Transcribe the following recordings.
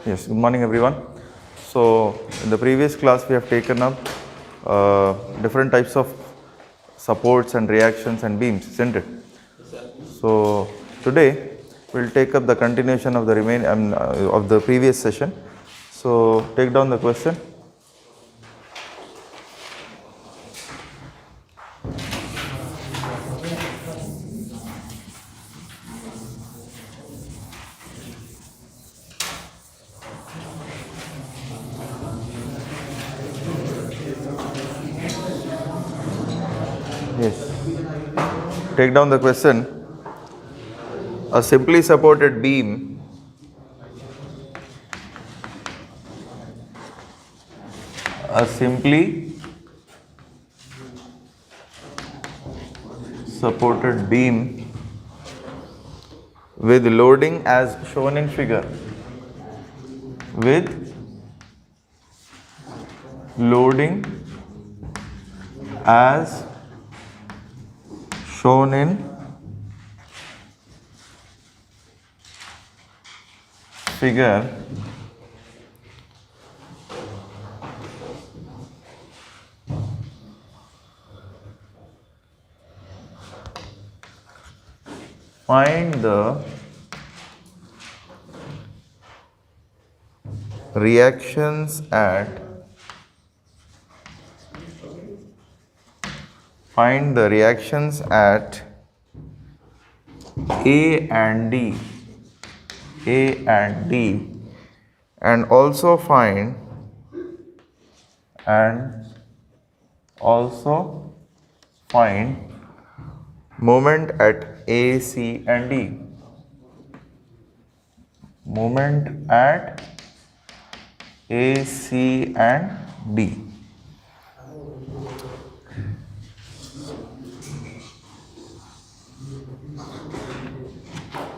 Yes, good morning everyone. So, in the previous class we have taken up different types of supports and reactions and beams, isn't it? So, today we will take up the continuation of the of the previous session. So, take down the question. Yes. Take down the question. A simply supported beam with loading as shown in figure, with loading as shown in figure find the reactions at A and D, and also find moment at A, C and D. Moment at A, C and D.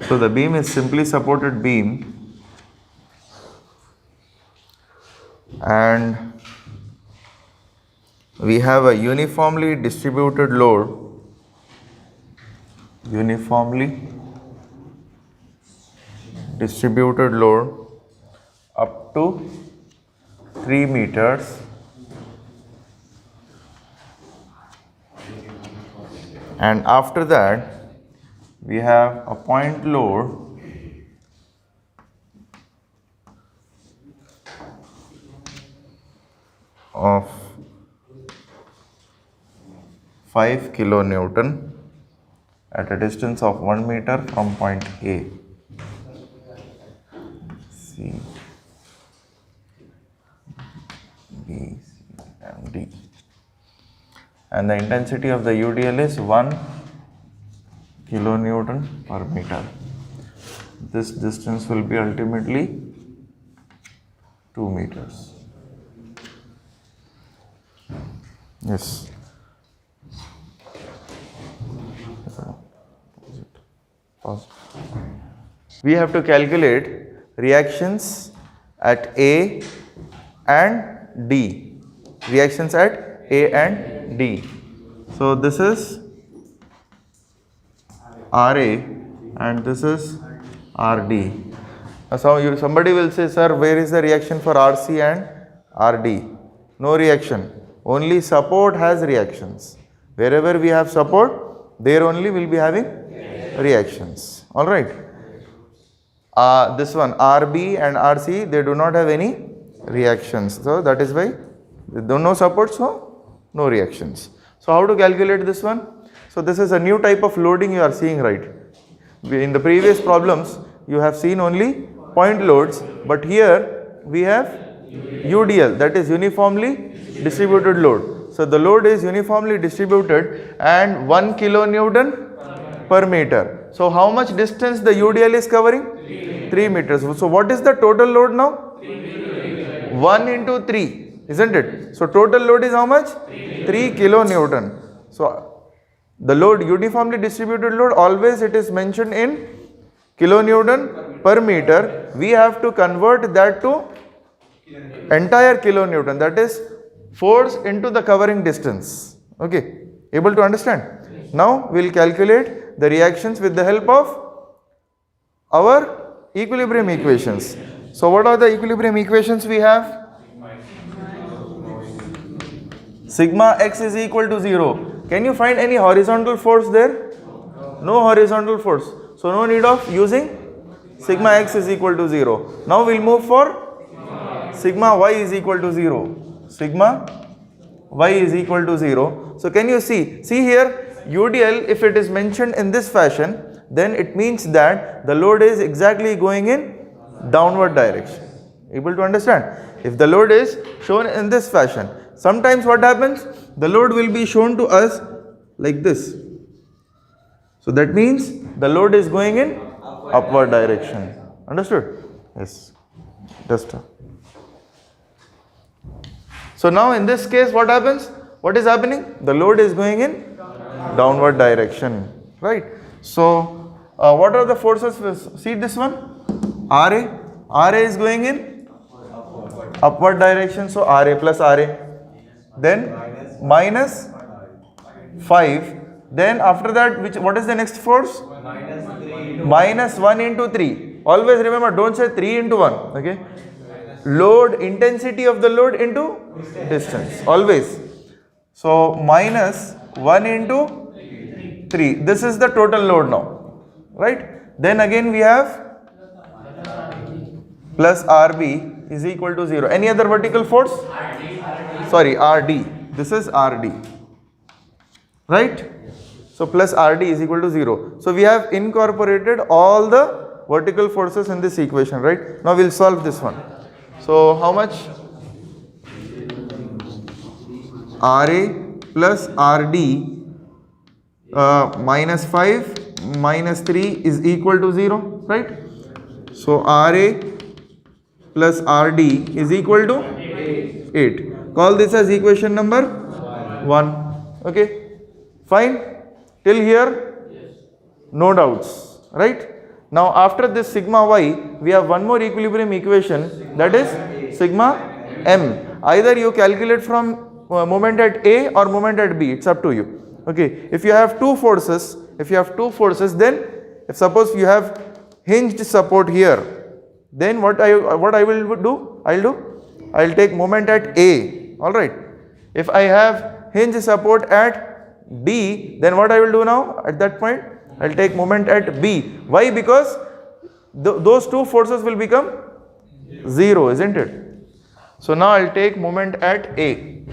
So the beam is simply supported beam, and we have a uniformly distributed load up to 3 meters, and after that we have a point load of 5 kilonewton at a distance of 1 meter from point A, C, B, C and D. And the intensity of the UDL is 1 kilonewton per meter. This distance will be ultimately 2 meters. Yes. We have to calculate reactions at A and D. Reactions at A and D. So this is RA and this is RD. So somebody will say, sir, where is the reaction for RC and RD? No reaction. Only support has reactions. Wherever we have support, there only will be having reactions. Alright. This one, RB and RC, they do not have any reactions. So that is why there are no support, so no reactions. So how to calculate this one? So this is a new type of loading you are seeing, right? In the previous problems, you have seen only point loads, but here we have UDL, that is uniformly distributed load. So the load is uniformly distributed and 1 kilonewton per meter. So how much distance the UDL is covering? 3 meters. So what is the total load now? 1 into 3, isn't it? So total load is how much? 3 kilonewton. So the load, uniformly distributed load, always it is mentioned in kilonewton per meter. We have to convert that to entire kilonewton, that is force into the covering distance. Okay, able to understand? Now we will calculate the reactions with the help of our equilibrium equations. So what are the equilibrium equations we have? Sigma x is equal to 0. Can you find any horizontal force there? No horizontal force. So no need of using sigma x is equal to 0. Now we'll move for sigma y is equal to 0. Sigma y is equal to 0. So can you see here UDL, if it is mentioned in this fashion, then it means that the load is exactly going in downward direction. Able to understand? If the load is shown in this fashion, sometimes what happens? The load will be shown to us like this. So that means the load is going in upward direction. Understood? Yes. Just. So now in this case what happens? What is happening? The load is going in downward direction. Right? So what are the forces? See this one? RA. RA is going in upward direction. So RA plus RA. Then minus 5. Then after that, what is the next force? Minus 1 into 3. Always remember, don't say 3 into 1. Okay. Load, intensity of the load into distance. Always. So minus 1 into 3. This is the total load now. Right. Then again we have plus RB is equal to 0. Any other vertical force? Sorry, RD. This is RD. Right? So plus RD is equal to 0. So we have incorporated all the vertical forces in this equation, right? Now we'll solve this one. So how much? RA plus RD minus 5 minus 3 is equal to 0, right? So RA plus RD is equal to 8. Call this as equation number 1. Okay, fine. Till here, no doubts, right? Now after this sigma y, we have one more equilibrium equation, that is sigma m. Either you calculate from moment at A or moment at B, it's up to you. Okay, if you have two forces, then if suppose you have hinged support here, then what I will do? I'll take moment at A. All right. If I have hinge support at D, then what I will do now? At that point, I'll take moment at B. Why? Because those two forces will become 0, isn't it? So now I'll take moment at A.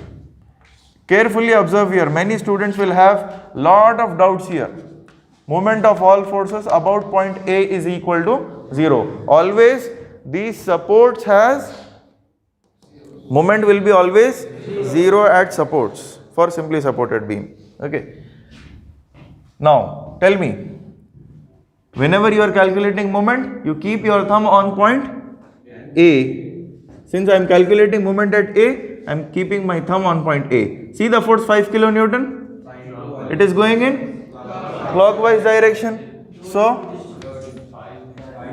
Carefully observe here. Many students will have lot of doubts here. Moment of all forces about point A is equal to 0. Always these supports has moment will be always 0 at supports for simply supported beam. Okay. Now tell me, whenever you are calculating moment, you keep your thumb on point A. Since I am calculating moment at A, I am keeping my thumb on point A. See the force 5 kilonewton? It is going in clockwise direction. So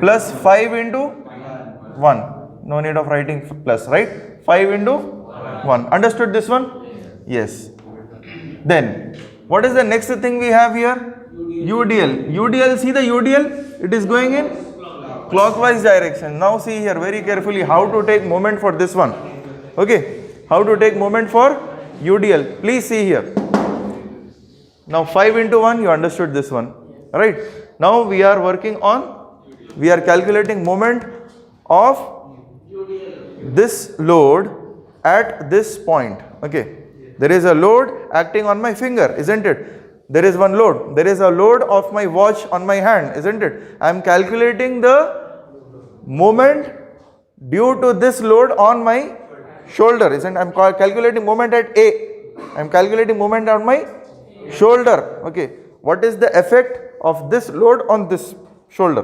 plus 5 into 1. No need of writing plus, right? 5 into 1. Understood this one? Yes. Then what is the next thing we have here? UDL. UDL, see the UDL? It is going in clockwise direction. Now see here very carefully how to take moment for this one. Okay. How to take moment for UDL. Please see here. Now 5 into 1, you understood this one. Right. Now we are calculating moment of this load at this point. Okay. There is a load acting on my finger, isn't it? There is one load. There is a load of my watch on my hand, isn't it? I am calculating the moment due to this load on my shoulder, isn't it? I am calculating moment at A. I am calculating moment on my shoulder. Okay. What is the effect of this load on this shoulder?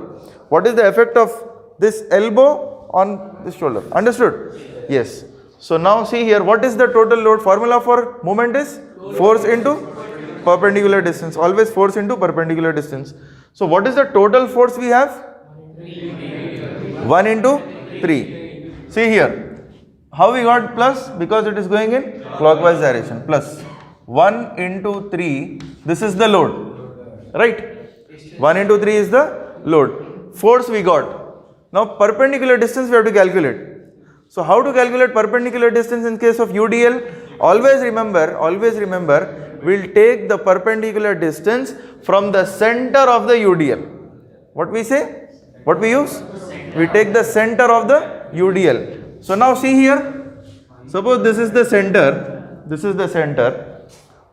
What is the effect of this elbow on this shoulder? Understood? Yes. So now see here, what is the total load? Formula for moment is force into perpendicular distance. Always force into perpendicular distance. So what is the total force we have? 1 into 3. See here. How we got plus? Because it is going in clockwise direction. Plus 1 into 3. This is the load. Right? 1 into 3 is the load. Force we got. Now perpendicular distance we have to calculate. So how to calculate perpendicular distance in case of UDL? Always remember, we'll take the perpendicular distance from the center of the UDL. What we say? What we use? We take the center of the UDL. So now see here, suppose this is the center,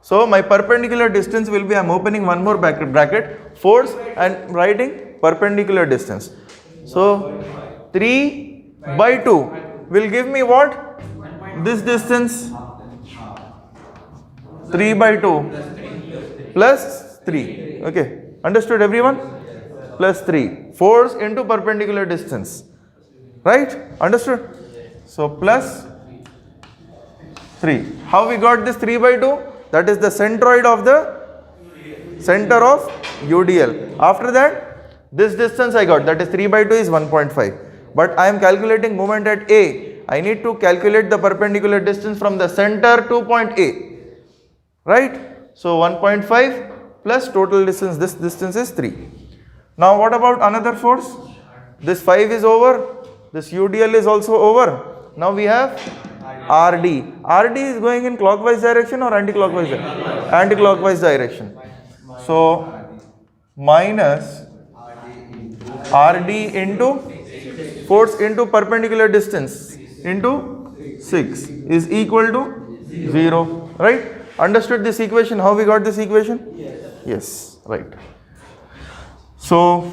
so my perpendicular distance will be, I am opening one more bracket, force and writing perpendicular distance. So 3 by 2 will give me what? This distance 3 by 2 plus 3. Okay, understood everyone? Plus 3. Force into perpendicular distance. Right? Understood? So plus 3. How we got this 3 by 2? That is the centroid of the center of UDL. After that, this distance I got, that is 3 by 2 is 1.5. But I am calculating moment at A. I need to calculate the perpendicular distance from the center to point A. Right? So 1.5 plus total distance, this distance is 3. Now what about another force? This 5 is over, this UDL is also over. Now we have RD. RD is going in clockwise direction or anti-clockwise direction? Anti-clockwise direction. So minus RD into force into perpendicular distance into 6 is equal to 0. Right? Understood this equation? How we got this equation? Yes. Right. So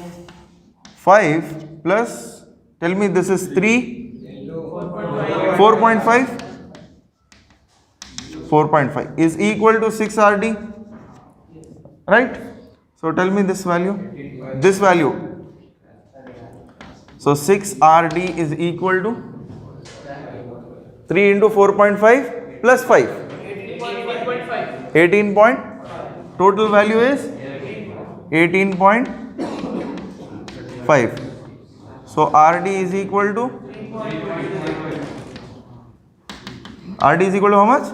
5 plus, tell me this is 3, 4.5? 4.5 is equal to 6 RD. Right? So tell me this value. This value. So 6 RD is equal to 3 into 4.5 plus 5. 18 point. Total value is 18.5. So RD is equal to how much?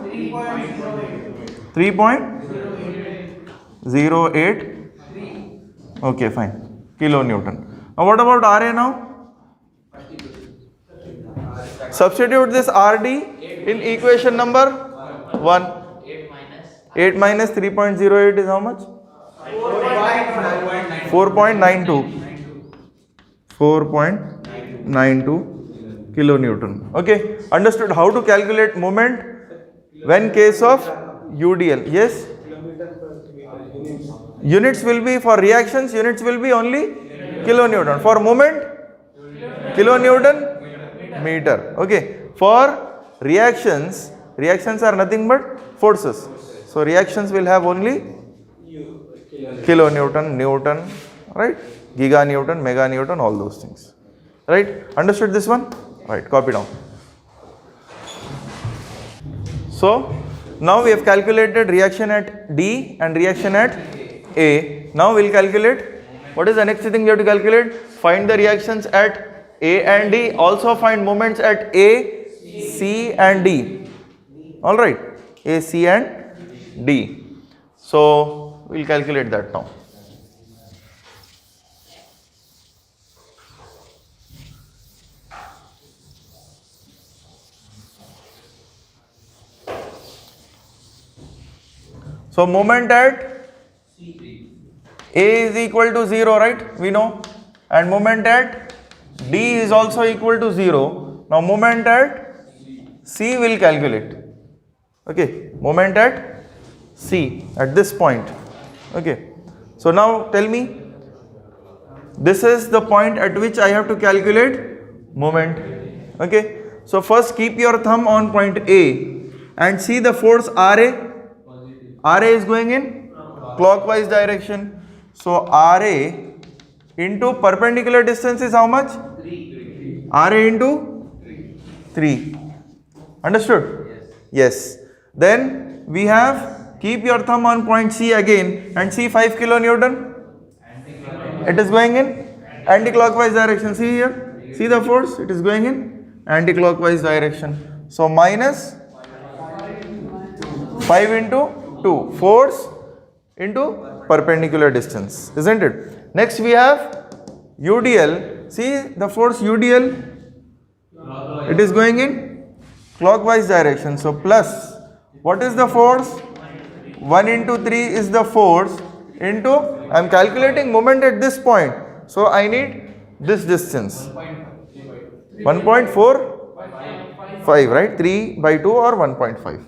3.08. Okay, fine. Kilonewton. Now what about RA now? Substitute this RD in equation number 1. 8 minus 3.08 is how much? 4.92. 4.92 kilonewton. Okay, understood how to calculate moment when case of UDL. Yes? Units will be for reactions, units will be only kilonewton. For moment, kilonewton meter. Okay, for reactions are nothing but forces. So reactions will have only kilonewton, newton, right? Giganewton, meganewton, all those things. Right? Understood this one? Right, copy down. So now we have calculated reaction at D and reaction at A. Now we will calculate, what is the next thing we have to calculate? Find the reactions at A and D. Also find moments at A, C and D. Alright, A, C and D. So we will calculate that now. So moment at A is equal to 0, right? We know. And moment at D is also equal to 0. Now moment at C will calculate. Okay, moment at C at this point. Okay, so now tell me, this is the point at which I have to calculate moment. Okay, so first keep your thumb on point A and see the force RA. RA is going in clockwise direction. So RA into perpendicular distance is how much? 3. RA into 3. Understood? Yes. Then we have, keep your thumb on point C again and see 5 kilonewton. It is going in anti-clockwise direction. See here. See the force? It is going in anti-clockwise direction. So minus 5 into 2. Force into perpendicular distance. Isn't it? Next we have UDL. See the force UDL, it is going in clockwise direction. So plus, what is the force? 1 into 3 is the force into, I am calculating moment at this point. So I need this distance. 1.45, right? 3 by 2 or 1.5.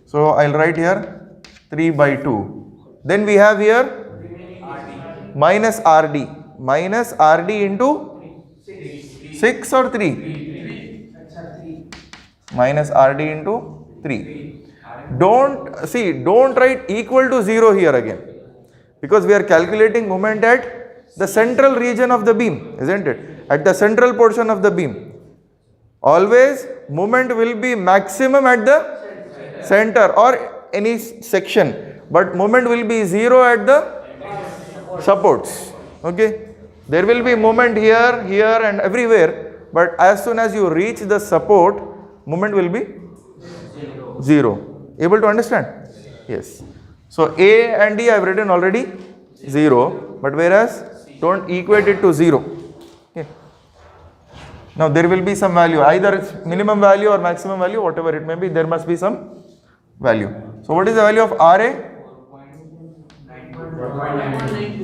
So I'll write here 3 by 2. Then we have here minus RD. Minus RD into 6 or 3? Minus RD into 3. Don't write equal to 0 here again, because we are calculating moment at the central region of the beam, isn't it? At the central portion of the beam. Always moment will be maximum at the center or any section, but moment will be 0 at the supports. Okay, there will be moment here, here and everywhere, but as soon as you reach the support, moment will be 0. Able to understand? Yes. So A and D I have written already 0, but whereas don't equate it to 0. Okay. Now there will be some value, either it's minimum value or maximum value, whatever it may be, there must be some value. So what is the value of RA?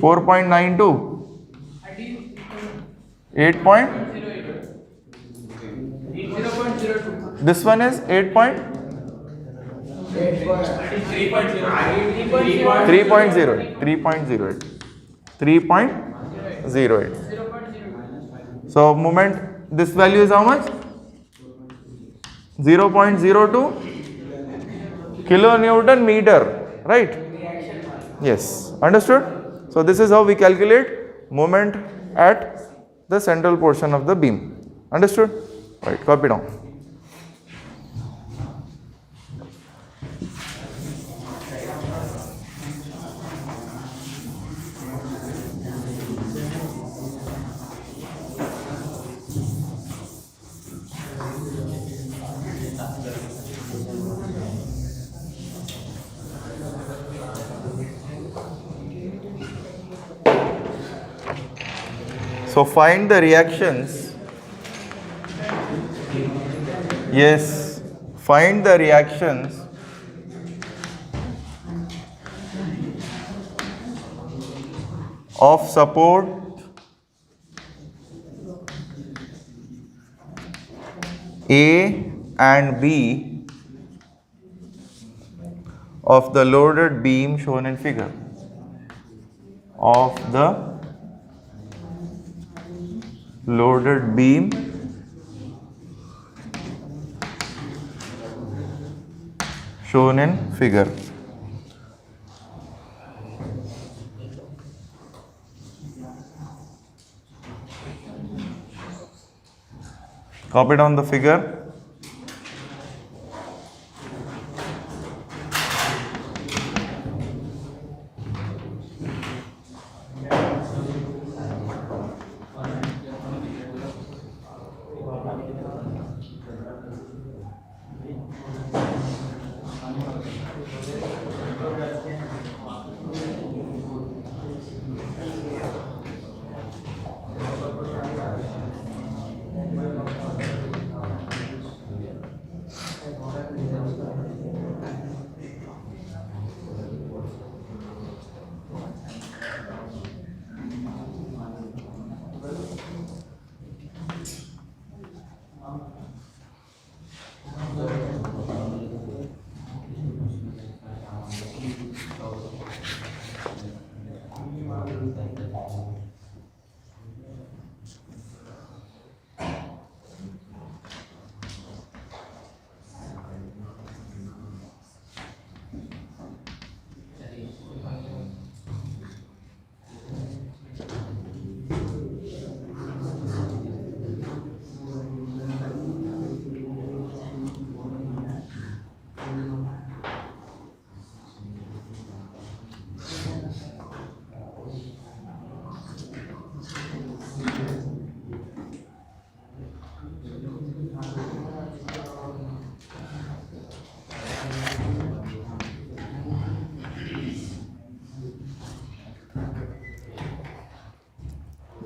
4.92. 8. This one is 8. 3.08. 3.08. So moment, this value is how much? 0.02 kilonewton meter, right? Yes, understood? So this is how we calculate moment at the central portion of the beam. Understood? Right, copy down. So find the reactions. Yes, find the reactions of support A and B of the loaded beam shown in figure. Of the loaded beam shown in figure. Copy down the figure.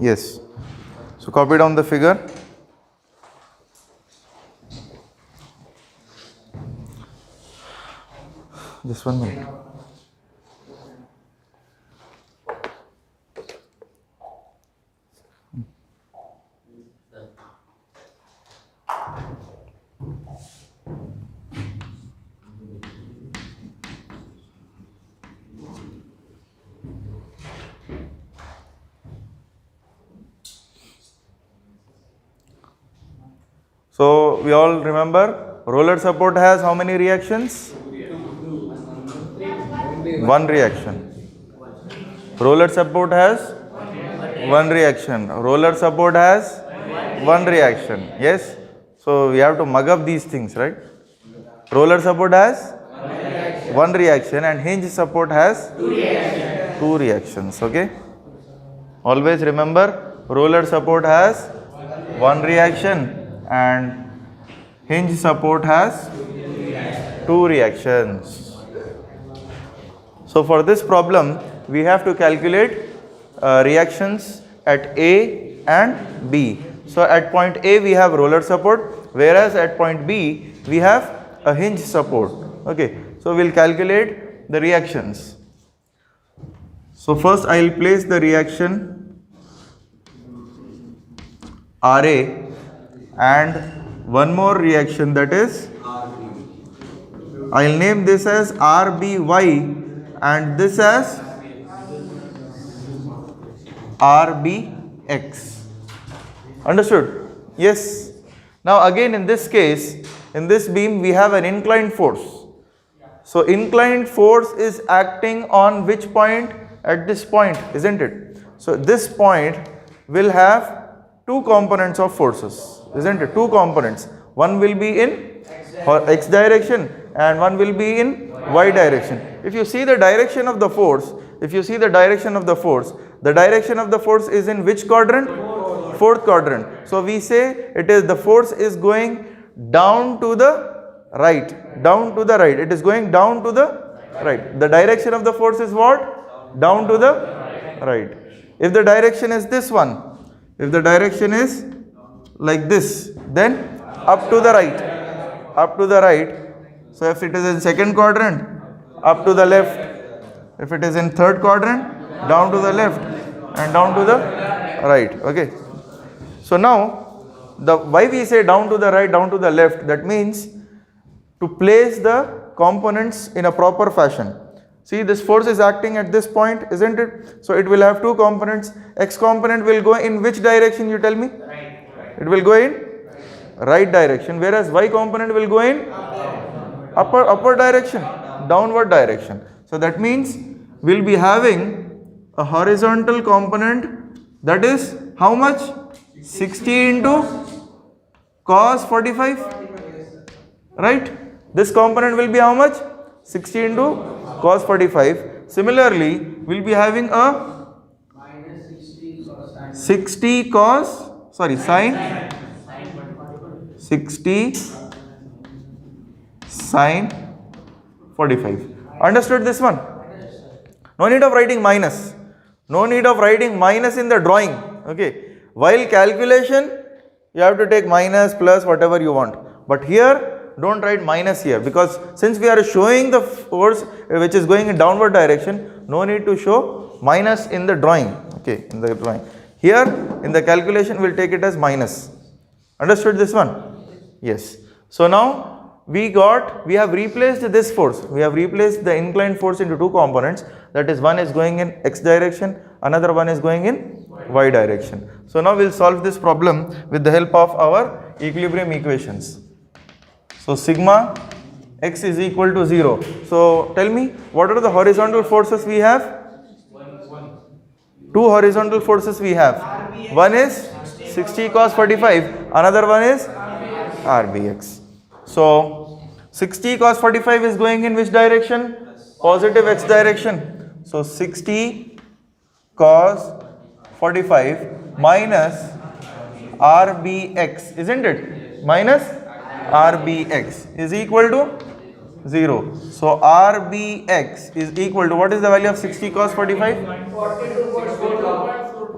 Yes. So copy down the figure. Just 1 minute. So we all remember roller support has how many reactions? One reaction. Roller support has one reaction. Roller support has one reaction. Yes. So we have to mug up these things, right? Roller support has one reaction and hinge support has two reactions. Okay. Always remember roller support has one reaction and hinge support has two reactions. So for this problem, we have to calculate reactions at A and B. So at point A we have roller support, whereas at point B we have a hinge support. Okay, so we'll calculate the reactions. So first I will place the reaction RA and one more reaction, that is I will name this as RBY and this as RBX. Understood? Yes. Now again in this case, in this beam we have an inclined force. So inclined force is acting on which point? At this point, isn't it? So this point will have two components of forces, isn't it? Two components. One will be in x direction and one will be in y direction. If you see the direction of the force, the direction of the force is in which quadrant? Fourth quadrant. So we say it is the force is going down to the right, It is going down to the right. The direction of the force is what? Down to the right. If the direction is this one, if the direction is like this, then up to the right. So if it is in second quadrant, up to the left. If it is in third quadrant, down to the left and down to the right. Okay. So now, why we say down to the right, down to the left, that means to place the components in a proper fashion. See, this force is acting at this point, isn't it? So it will have two components. X component will go in which direction, you tell me? Right. It will go in right direction, whereas Y component will go in upper direction, downward direction. So that means we'll be having a horizontal component, that is how much? 60 into cos 45, right? This component will be how much? 60 into cos 45. Similarly, we'll be having a 60 cos, sine 60 sine 45. Understood this one? No need of writing minus. No need of writing minus in the drawing. Okay. While calculation, you have to take minus, plus, whatever you want. But here, don't write minus here, because since we are showing the force which is going in downward direction, no need to show minus in the drawing. Okay, in the drawing. Here, in the calculation, we'll take it as minus. Understood this one? Yes. So now, we have replaced this force. We have replaced the inclined force into two components. That is, one is going in x direction, another one is going in y direction. So now we'll solve this problem with the help of our equilibrium equations. So sigma x is equal to 0. So tell me, what are the horizontal forces we have? Two horizontal forces we have. One is 60 cos 45, another one is RBX. So 60 cos 45 is going in which direction? Positive x direction. So 60 cos 45 minus RBX, isn't it? Minus RBX is equal to 0. So RBX is equal to, what is the value of 60 cos 45?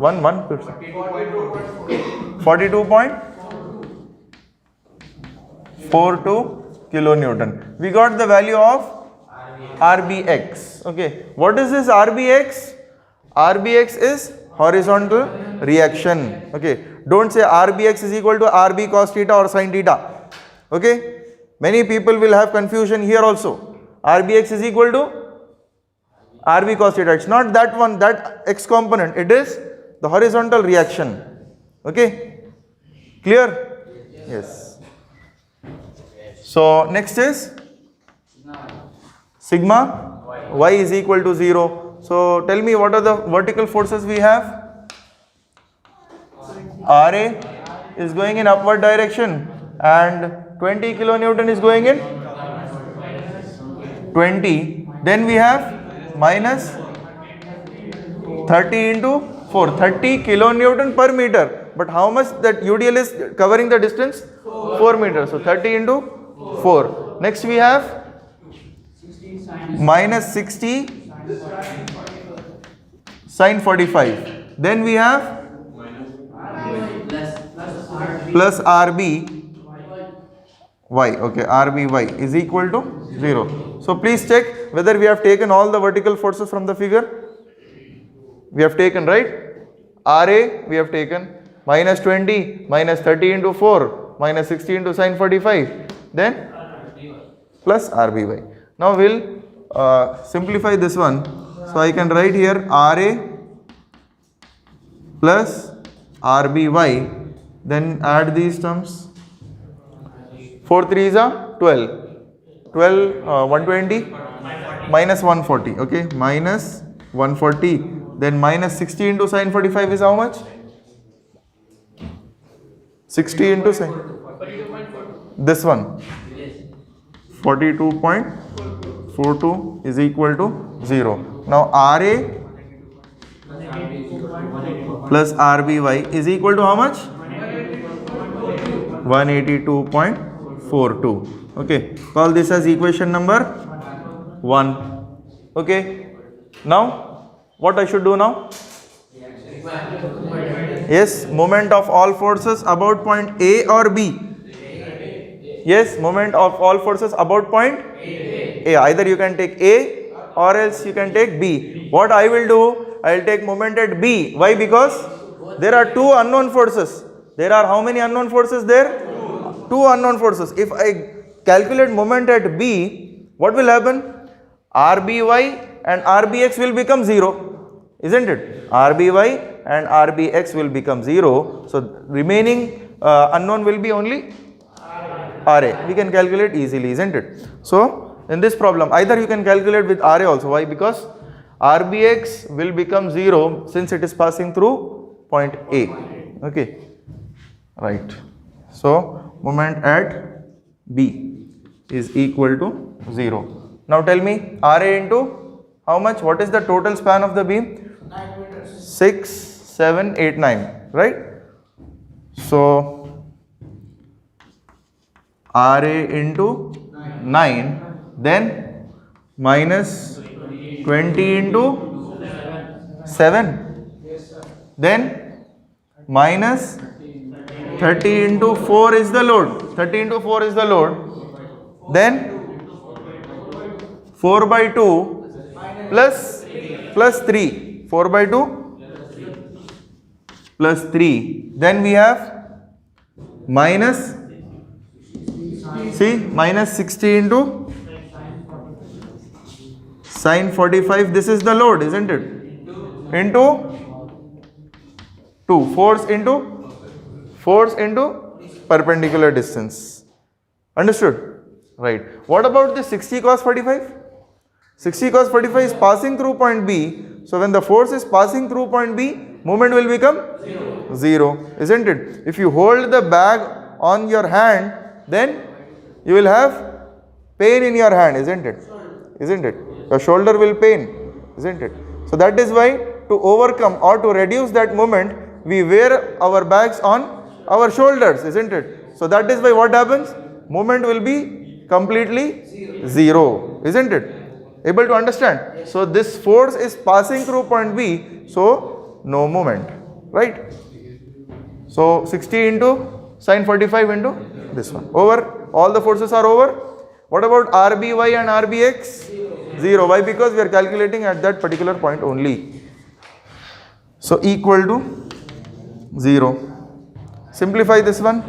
42.42 kilonewton. We got the value of RBX. Okay, what is this RBX? RBX is horizontal reaction. Okay, don't say RBX is equal to RB cos theta or sin theta. Okay, many people will have confusion here also. RBX is equal to RB cos theta. It's not that one, that X component. It is the horizontal reaction. Okay, clear? Yes. So next is sigma y is equal to 0. So tell me, what are the vertical forces we have? RA is going in upward direction and 20 kilonewton is going in 20. Then we have minus 30 into 4, 30 kilonewton per meter. But how much that UDL is covering the distance? 4 meters. So 30 into 4. Next we have minus 60 sin 45. Then we have plus RB y. Okay, RB y is equal to 0. So please check whether we have taken all the vertical forces from the figure. We have taken, right? RA we have taken, minus 20, minus 30 into 4, minus 60 into sin 45, then plus RBY. Now we'll simplify this one. So I can write here RA plus RBY, then add these terms. 4 3s are 12. 120 minus 140. Okay, minus 140. Then minus 60 into sin 45 is how much? 60 into sin. This one. 42.42 is equal to 0. Now RA plus RBY is equal to how much? 182.42. Okay, call this as equation number 1. Okay, now what I should do now? Yes, moment of all forces about point A or B? Yes, moment of all forces about point A. Either you can take A or else you can take B. What I will do, I will take moment at B. Why? Because there are two unknown forces. There are how many unknown forces there? Two unknown forces. If I calculate moment at B, what will happen? RBY and RBX will become 0. Isn't it? RBY and RBX will become 0. So remaining unknown will be only RA. We can calculate easily, isn't it? So in this problem, either you can calculate with RA also. Why? Because RBX will become 0 since it is passing through point A. Okay. Right. So moment at B is equal to 0. Now tell me, RA into how much? What is the total span of the beam? 6, 7, 8, 9. Right? So RA into 9, then minus 20 into 7, then minus 30 into 4 is the load. 30 into 4 is the load. Then 4 by 2 plus 3. 4 by 2 plus 3. Then we have minus, see, minus 60 into sin 45. This is the load, isn't it? Into 2. Force into perpendicular distance. Understood? Right. What about the 60 cos 45? 60 cos 45 is passing through point B. So when the force is passing through point B, movement will become 0. Isn't it? If you hold the bag on your hand, then you will have pain in your hand, isn't it? Isn't it? Your shoulder will pain, isn't it? So that is why, to overcome or to reduce that moment, we wear our bags on our shoulders, isn't it? So that is why what happens? Movement will be completely 0, isn't it? Able to understand? So this force is passing through point B, so no movement. right? So 60 into sine 45 into this one. Over, all the forces are over. What about RBY and RBX? 0. Why? Because we are calculating at that particular point only. So equal to 0. Simplify this one.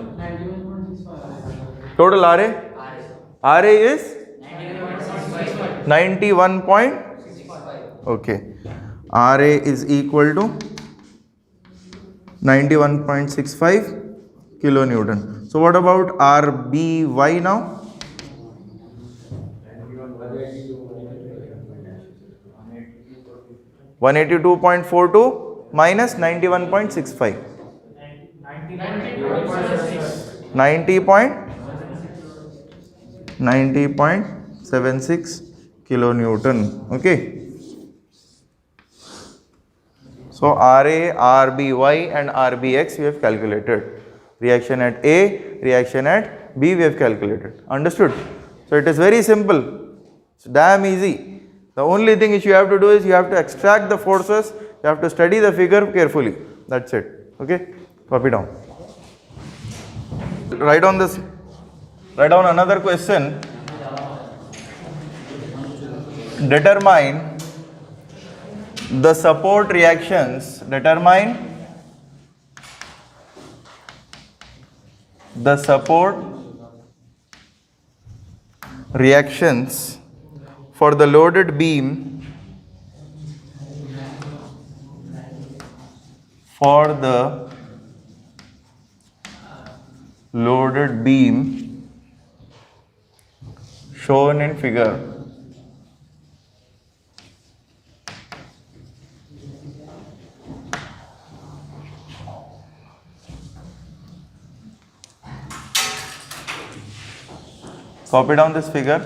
Total RA? RA is 91 point. Okay. RA is equal to 91.65 kilonewton. So what about RBY now? 182.42 minus 91.65. 90.76 kilonewton. Okay. So RA, RBY and RBX we have calculated. Reaction at A, reaction at B we have calculated. Understood? So it is very simple. It's damn easy. The only thing which you have to do is you have to extract the forces. You have to study the figure carefully. That's it. Okay? Copy down. Write down this. Write down another question. Determine the support reactions. Determine the support reactions for the loaded beam shown in figure. Copy down this figure.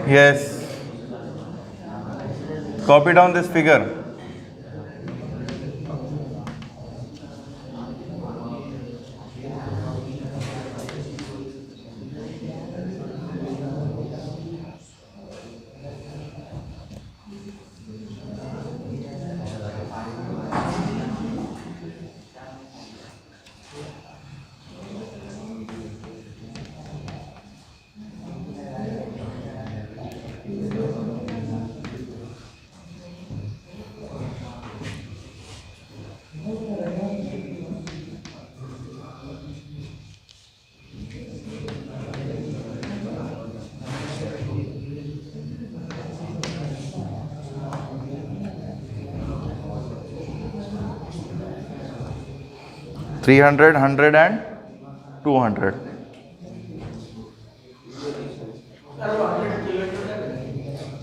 Yes. Copy down this figure. Three hundred, 100 and 200.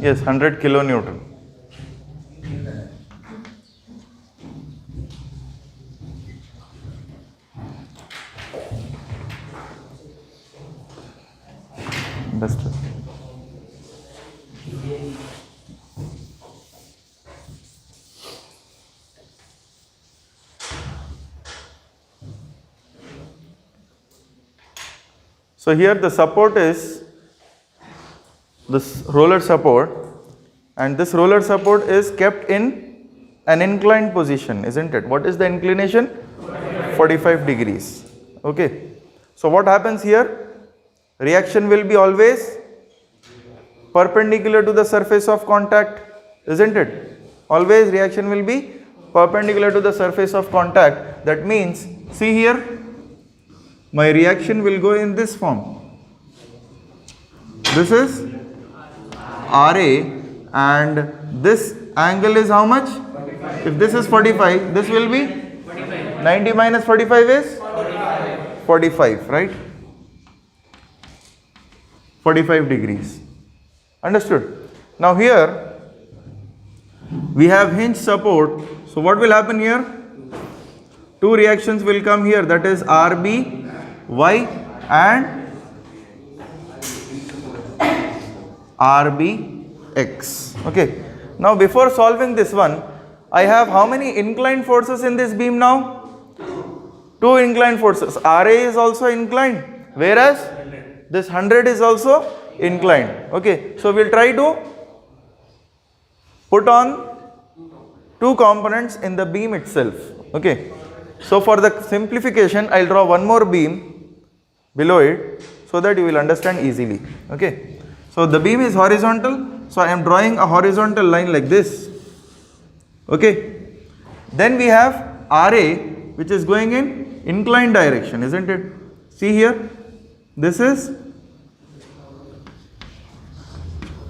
Yes, 100 kilonewton. Understood. So here the support is this roller support, and this roller support is kept in an inclined position, isn't it? What is the inclination? 45 degrees. Okay. So what happens here? reaction will be always perpendicular to the surface of contact, isn't it? Always reaction will be perpendicular to the surface of contact. That means, see here, my reaction will go in this form. This is RA and this angle is how much? If this is 45, this will be 90 minus 45 is 45, right? 45 degrees. Understood? Now here we have hinge support. So what will happen here? Two reactions will come here, that is RBY and RBX. Okay. Now before solving this one, I have how many inclined forces in this beam now? Two inclined forces. RA is also inclined, whereas this 100 is also inclined. Okay. So we'll try to put on two components in the beam itself. Okay. So for the simplification, I'll draw one more beam below it so that you will understand easily. Okay. So the beam is horizontal. So I am drawing a horizontal line like this. Okay. Then we have RA, which is going in inclined direction, isn't it? See here. This is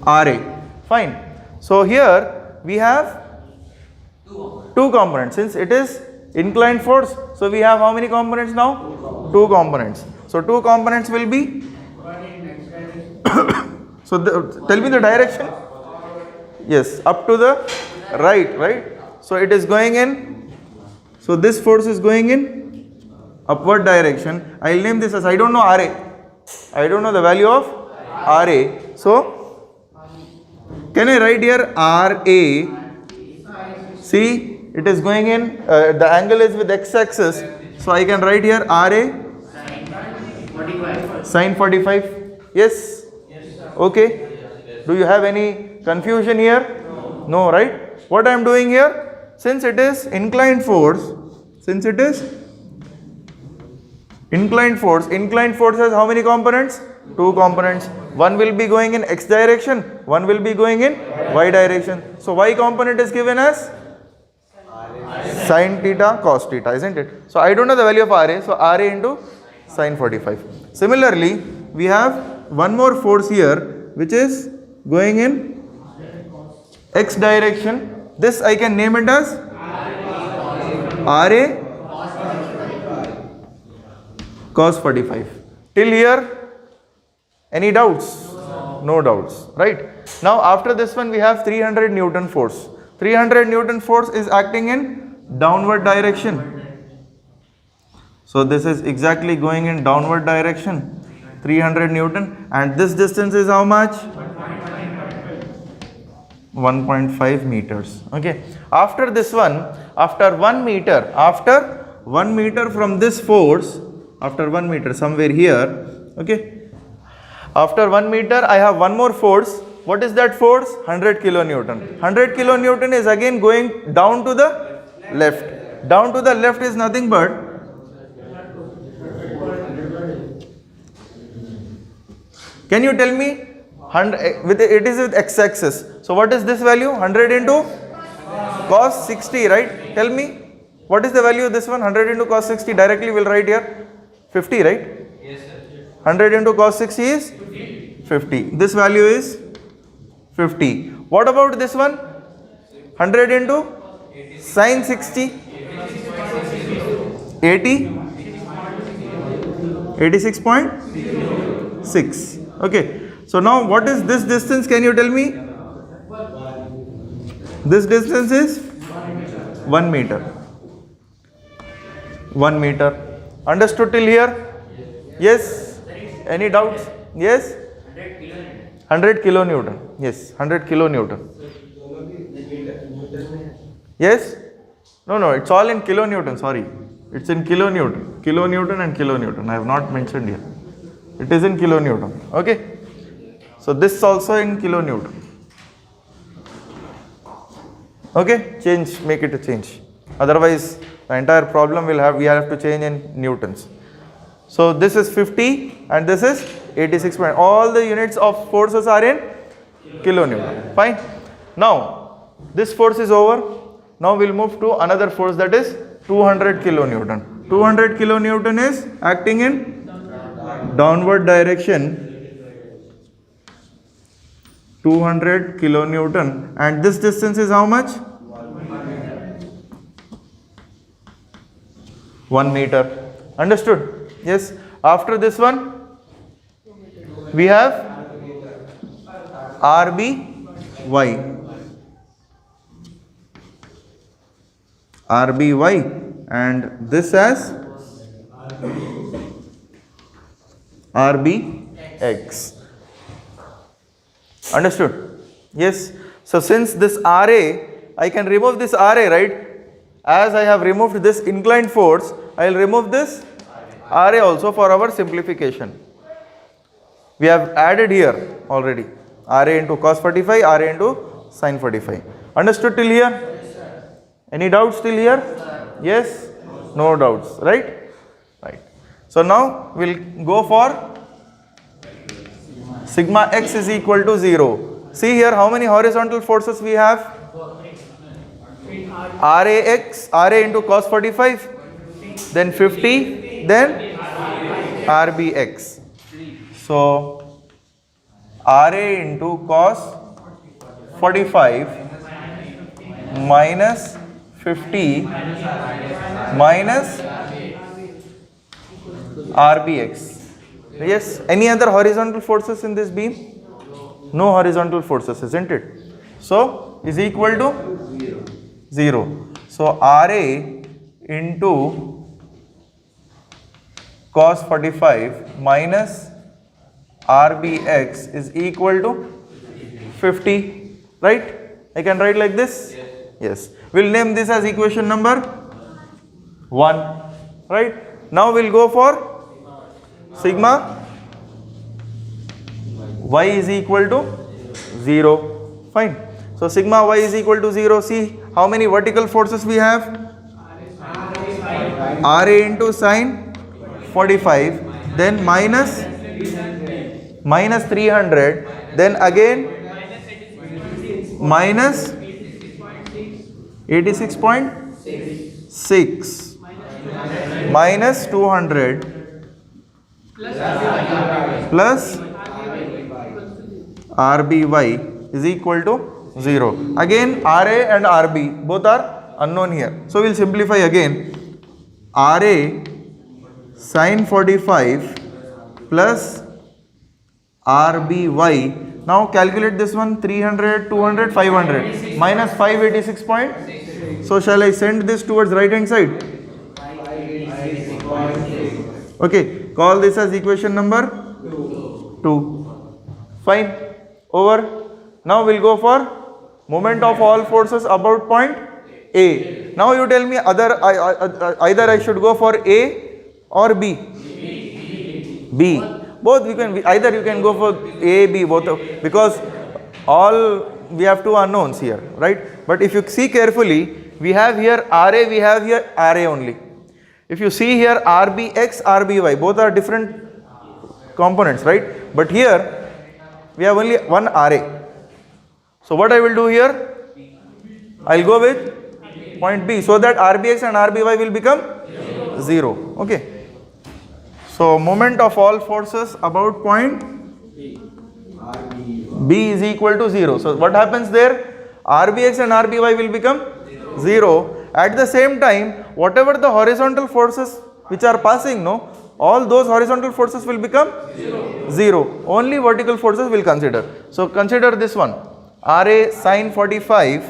RA. Fine. So here we have two components. Since it is inclined force, so we have how many components now? Two components. So two components will be so tell me the direction. Yes, up to the right, right? So it is going in, so this force is going in upward direction. I will name this as, I don't know RA. I don't know the value of RA. So can I write here RA? See, it is going in, the angle is with x-axis. So I can write here RA sin 45. Yes? Okay. Do you have any confusion here? No, right? What I am doing here, since it is inclined force, inclined force has how many components? Two components. One will be going in x direction, one will be going in y direction. So y component is given as sin theta cos theta, isn't it? So I don't know the value of RA, so RA into sin 45. Similarly, we have one more force here which is going in x direction. This I can name it as RA cos 45. Till here, any doubts? No doubts, right? Now after this one we have 300 Newton force. 300 Newton force is acting in downward direction. So this is exactly going in downward direction. 300 Newton, and this distance is how much? 1.5 meters. Okay. After this one, after 1 meter from this force, after 1 meter somewhere here, okay. After 1 meter, I have one more force. What is that force? 100 kilonewton. 100 kilonewton is again going down to the left. Down to the left is nothing but can you tell me, it is with x-axis. So what is this value? 100 into cos 60, right? Tell me, what is the value of this one? 100 into cos 60, directly we'll write here 50, right? Yes, sir. 100 into cos 60 is 50. This value is 50. What about this one? 100 into sin 60, 80, 86.6. Okay, so now what is this distance? Can you tell me? This distance is 1 meter. 1 meter. Understood till here? Yes? Any doubts? Yes? 100 kilonewton. Yes, 100 kilonewton. Yes? No, it's all in kilonewton, sorry. It's in kilonewton. Kilonewton and kilonewton. I have not mentioned here. It is in kilonewton. Okay. So this is also in kilonewton. Okay. Change. Make it a change. Otherwise, the entire problem we have to change in newtons. So this is 50 and this is 86 point. All the units of forces are in kilonewton. Fine. Now this force is over. Now we'll move to another force, that is 200 kilonewton. 200 kilonewton is acting in downward direction. 200 kilonewton, and this distance is how much? 1 meter. Understood? Yes. After this one, we have RBY. RBY, and this as RBX. Understood? Yes. So since this RA, I can remove this RA, right? As I have removed this inclined force, I will remove this RA also for our simplification. We have added here already RA into cos 45, RA into sin 45. Understood till here? Any doubts till here? Yes? No doubts, right? Right. So now we will go for sigma x is equal to 0. See here how many horizontal forces we have? RA into cos 45, then 50, then RBX. So RA into cos 45 minus 50 minus RBX. Yes, any other horizontal forces in this beam? No horizontal forces, isn't it? So is equal to 0. So RA into cos 45 minus RBX is equal to 50, right? I can write like this? Yes. We'll name this as equation number 1, right? Now we'll go for sigma y is equal to 0. Fine. So sigma y is equal to 0. See how many vertical forces we have? RA into sin 45, then minus 300, then again minus 86.6 minus 200 plus RBY is equal to 0. Again RA and RB both are unknown here. So we'll simplify again. RA sin 45 plus RBY. Now calculate this one. 300, 200, 500 minus 586 point. So shall I send this towards right hand side? Okay, call this as equation number 2. Fine. Over. Now we'll go for moment of all forces about point A. Now you tell me either I should go for A or B. B. Both you can, either you can go for A, B, both, because all we have two unknowns here, right? But if you see carefully, we have here RA, we have here RA only. If you see here RBX, RBY, both are different components, right? But here we have only one RA. So what I will do here, I will go with point B, so that RBX and RBY will become 0. Okay. So moment of all forces about point B is equal to 0. So what happens there? RBX and RBY will become 0. At the same time, whatever the horizontal forces which are passing, no, all those horizontal forces will become 0. Only vertical forces will consider. So consider this one. RA sin 45.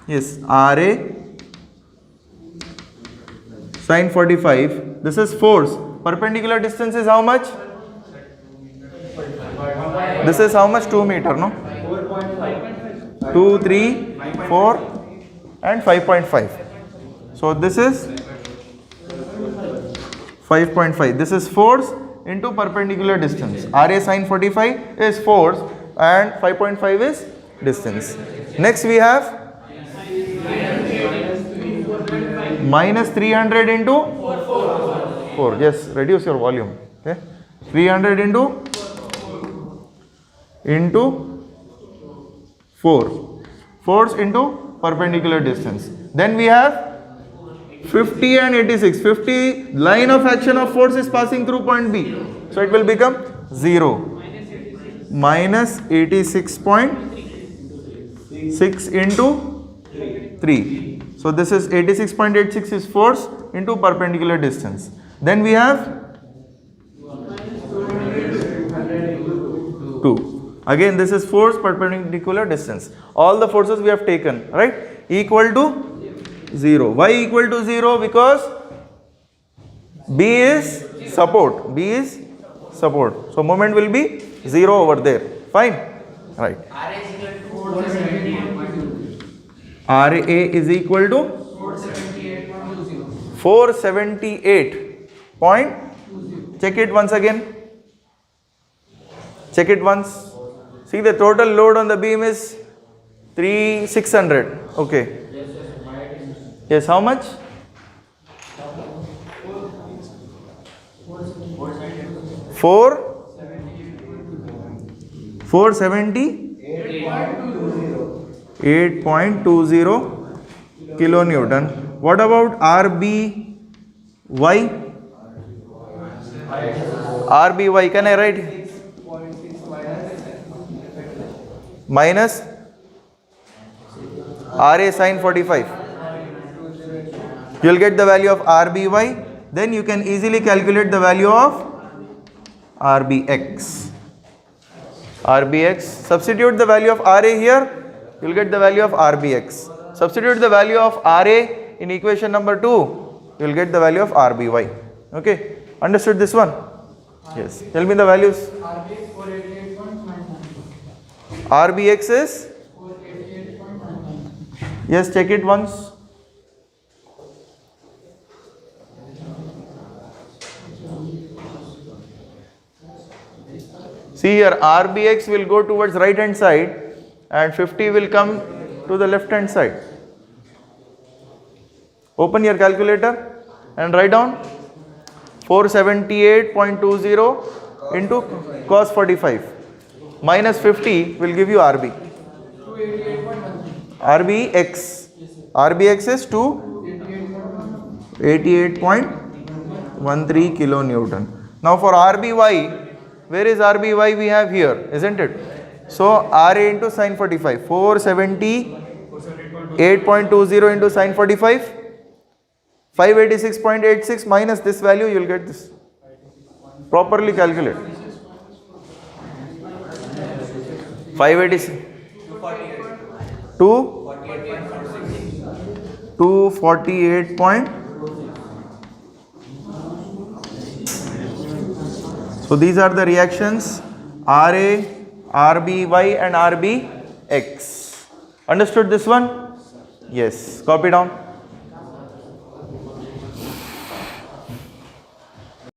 Yes, RA sin 45. This is force. Perpendicular distance is how much? This is how much? 2 meter, no? 2, 3, 4 and 5.5. So this is 5.5. This is force into perpendicular distance. RA sin 45 is force and 5.5 is distance. Next we have minus 300 into 4. Yes, reduce your volume. Okay, 300 into into 4. Force into perpendicular distance. Then we have 50 and 86. 50 line of action of force is passing through point B. So it will become 0. Minus 86.6 into 3. So this is 86.86 is force into perpendicular distance. Then we have 2. Again this is force perpendicular distance. All the forces we have taken, right? Equal to 0. Why equal to 0? Because B is support. B is support. So moment will be 0 over there. Fine. Right. RA is equal to 478 point. Check it once again. Check it once. See, the total load on the beam is 600. Okay. Yes, how much? 478.20 kilonewton. What about RBY? RBY, can I write? Minus RA sin 45. You will get the value of RBY. Then you can easily calculate the value of RBX. RBX. Substitute the value of RA here. You will get the value of RBX. Substitute the value of RA in equation number 2. You will get the value of RBY. Okay. Understood this one? Yes. Tell me the values. RBX is? Yes, check it once. See here, RBX will go towards right hand side and 50 will come to the left hand side. Open your calculator and write down 478.20 into cos 45 minus 50 will give you RB. RBX. RBX is 288.13 kilonewton. Now for RBY, where is RBY we have here, isn't it? So RA into sin 45. 478.20 into sin 45. 586.86 minus this value, you will get this. Properly calculate. 586. 248. So these are the reactions RA, RBY and RBX. Understood this one? Yes. Copy down.